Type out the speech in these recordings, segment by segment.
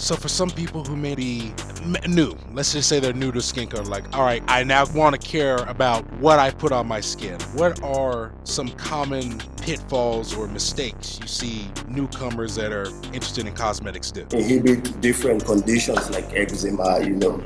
So for some people who may be new, let's just say they're new to skincare, like, all right, I now want to care about what I put on my skin. What are some common pitfalls or mistakes you see newcomers that are interested in cosmetics do? Inhibit different conditions like eczema,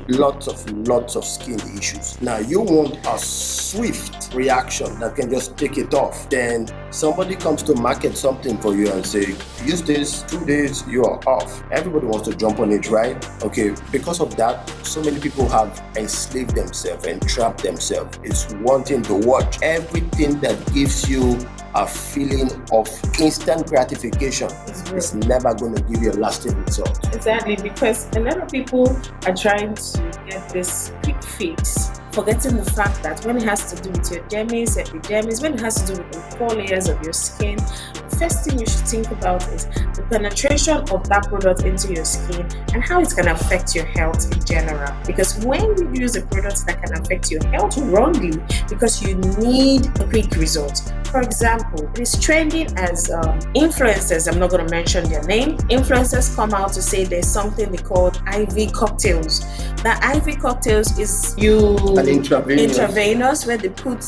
lots of skin issues. Now you want a swift reaction that can just take it off. Then somebody comes to market something for you and say, use this, 2 days, you are off. Everybody wants to jump on it, right? Okay, because of that, so many people have enslaved themselves and trapped themselves. It's wanting to watch everything that gives you a feeling of instant gratification. It's never going to give you a lasting result. Exactly, because a lot of people are trying to get this quick fix, forgetting the fact that when it has to do with your dermis, epidermis, when it has to do with the 4 layers of your skin, the first thing you should think about is the penetration of that product into your skin and how it's going to affect your health in general. Because when you use a product that can affect your health wrongly, because you need a quick result. For example, it is trending as influencers, I'm not going to mention their name, influencers come out to say there's something they call IV cocktails. That IV cocktails is intravenous where they put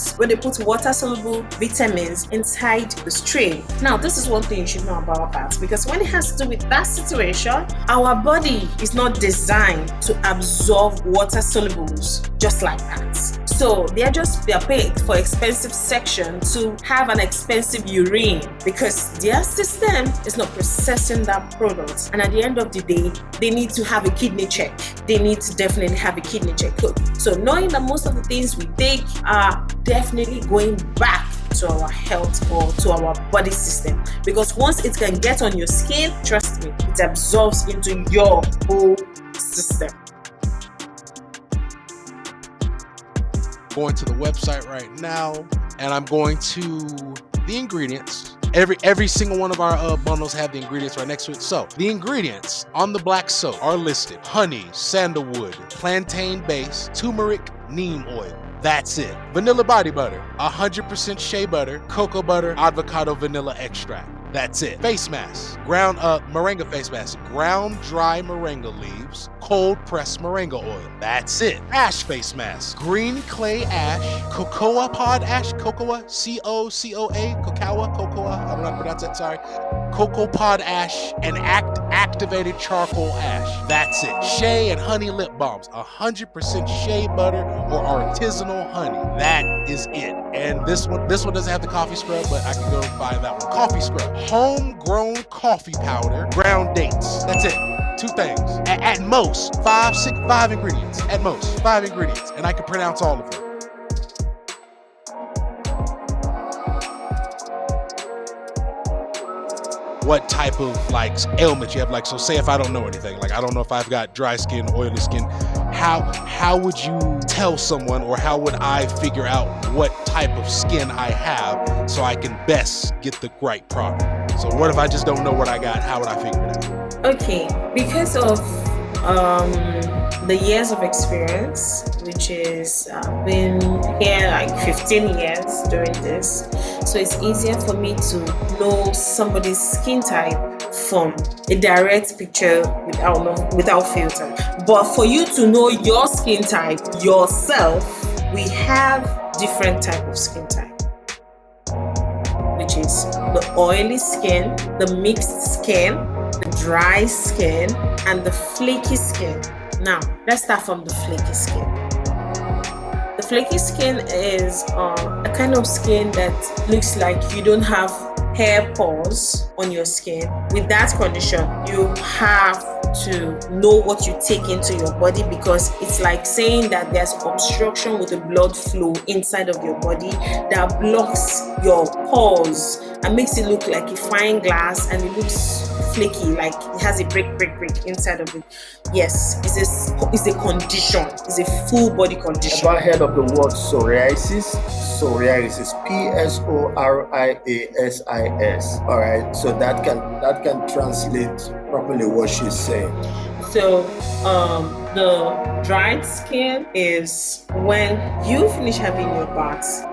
water soluble vitamins inside the stream. Now, this is one thing you should know about that, because when it has to do with that situation, our body is not designed to absorb water solubles just like that. So they are paid for expensive section to have an expensive urine because their system is not processing that product. And at the end of the day, they need to have a kidney check. They need to definitely have a kidney check. So knowing that most of the things we take are definitely going back to our health or to our body system, because once it can get on your skin, trust me, it absorbs into your whole system. Going to the website right now, and I'm going to the ingredients. Every single one of our bundles have the ingredients right next to it. So the ingredients on the black soap are listed: honey, sandalwood, plantain base, turmeric, neem oil. That's it. Vanilla body butter, 100% shea butter, cocoa butter, avocado vanilla extract. That's it. Face mask, ground moringa face mask, ground dry moringa leaves, cold pressed moringa oil. That's it. Ash face mask, green clay ash, cocoa pod ash, cocoa, C-O-C-O-A, cocoa, I don't know how to pronounce that, sorry. Cocoa pod ash and activated charcoal ash. That's it. Shea and honey lip balms, 100% shea butter or artisanal honey. That is it. And this one doesn't have the coffee scrub, but I can go find that one. Coffee scrub, homegrown coffee powder, ground dates. That's it. 2 things. At most, 5 ingredients. At most, 5 ingredients. And I can pronounce all of them. What type of ailment you have, so say if I don't know anything, I don't know if I've got dry skin, oily skin, how would you tell someone, or how would I figure out what type of skin I have so I can best get the right product? So what if I just don't know what I got? How would I figure it out? Okay, because of the years of experience, which is been here 15 years doing this, so it's easier for me to know somebody's skin type from a direct picture without filter. But for you to know your skin type yourself, we have different type of skin type, which is the oily skin, the mixed skin, the dry skin, and the flaky skin. Now, let's start from the flaky skin. The flaky skin is a kind of skin that looks like you don't have hair pores on your skin. With that condition, you have to know what you take into your body, because it's like saying that there's obstruction with the blood flow inside of your body that blocks your pores and makes it look like a fine glass, and it looks flaky, like it has a break inside of it. Yes, it's a condition. It's a full body condition. Ever heard of the word psoriasis? Psoriasis, Psoriasis. All right, so that can translate properly what she's saying. So the dried skin is when you finish having your bath.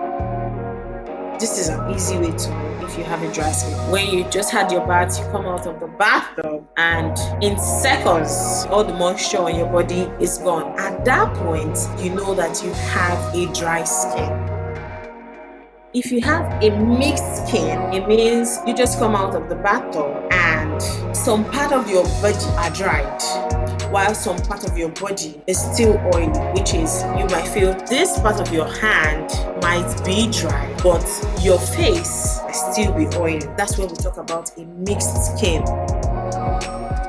This is an easy way to know if you have a dry skin. When you just had your bath, you come out of the bathtub and in seconds, all the moisture on your body is gone. At that point, you know that you have a dry skin. If you have a mixed skin, it means you just come out of the bathtub and some part of your body are dried, while some part of your body is still oily, which is you might feel this part of your hand might be dry, but your face might still be oily. That's when we talk about a mixed skin.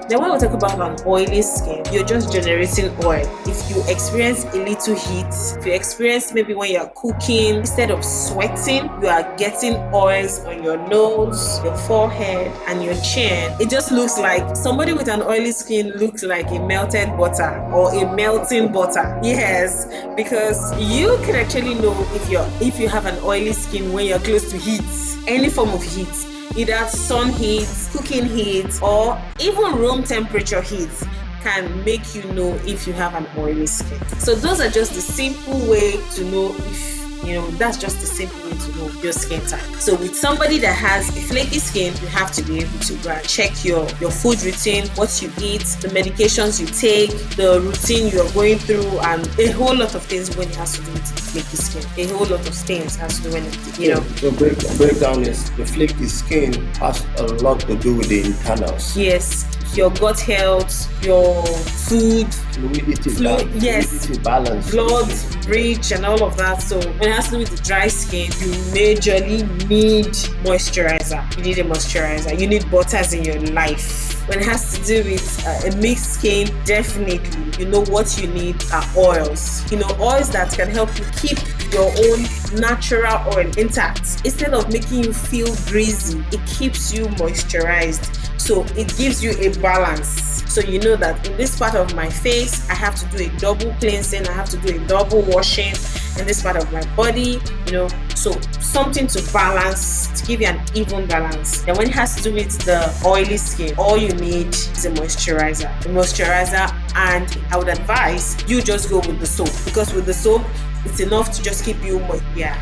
Then when we talk about an oily skin, you're just generating oil. If you experience a little heat, if you experience maybe when you're cooking, instead of sweating, you are getting oils on your nose, your forehead, and your chin. It just looks like somebody with an oily skin looks like a melted butter or a melting butter. Yes, because you can actually know if you have an oily skin when you're close to heat, any form of heat. Either sun heat, cooking heat, or even room temperature heat can make you know if you have an oily skin. So those are just the simple way to know if, that's just the simple way to know your skin type. So with somebody that has a flaky skin, you have to be able to go and check your food routine, what you eat, the medications you take, the routine you're going through, and a whole lot of things when it has to do with the flaky skin. A whole lot of things has to do when So breakdown is the flaky skin has a lot to do with the internals. Yes. Your gut health, your food, fluidity balance, blood bridge, and all of that. So when it has to do with the dry skin, you majorly need moisturizer. You need a moisturizer. You need butters in your life. When it has to do with a mixed skin, definitely, what you need are oils. Oils that can help you keep your own natural oil intact. Instead of making you feel greasy, it keeps you moisturized. So it gives you a balance. So you know that in this part of my face, I have to do a double cleansing, I have to do a double washing. In this part of my body, so something to balance, to give you an even balance. And when it has to do with the oily skin, all you need is a moisturizer. And I would advise you just go with the soap, because with the soap, it's enough to just keep you moist. Yeah.